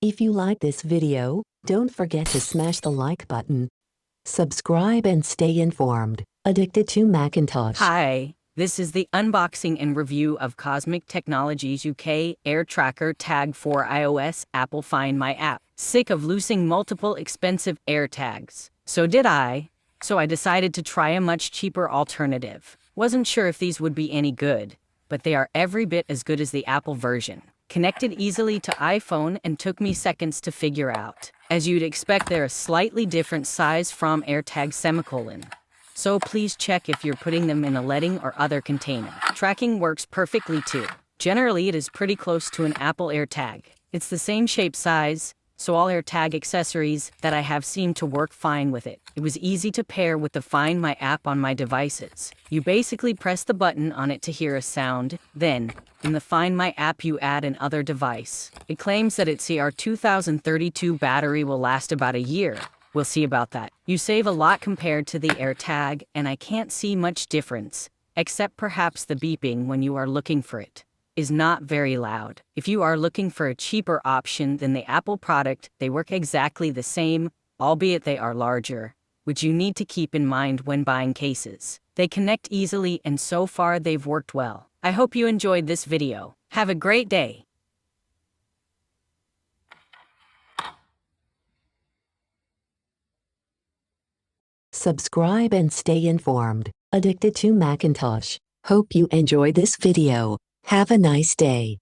If you like this video, don't forget to smash the like button. Subscribe and stay informed. Addicted to Macintosh. Hi, this is the unboxing and review of Cosmic Technologies UK Air Tracker Tag for iOS Apple Find My app. Sick of losing multiple expensive Air tags? So did I. So I decided to try a much cheaper alternative. Wasn't sure if these would be any good, but they are every bit as good as the Apple version. Connected easily to iPhone and took me seconds to figure out. As you'd expect, they're a slightly different size from AirTag semicolon. So please check if you're putting them in a leading or other container. Tracking works perfectly too. Generally, it is pretty close to an Apple AirTag. It's the same shape size, so all AirTag accessories that I have seem to work fine with it. It was easy to pair with the Find My app on my devices. You basically press the button on it to hear a sound, then, in the Find My app you add another device. It claims that its CR2032 battery will last about a year. We'll see about that. You save a lot compared to the AirTag, and I can't see much difference, except perhaps the beeping when you are looking for it is not very loud. If you are looking for a cheaper option than the Apple product, they work exactly the same, albeit they are larger, which you need to keep in mind when buying cases. They connect easily, and so far they've worked well. I hope you enjoyed this video. Have a great day. Subscribe and stay informed. Addicted to Macintosh. Hope you enjoyed this video. Have a nice day.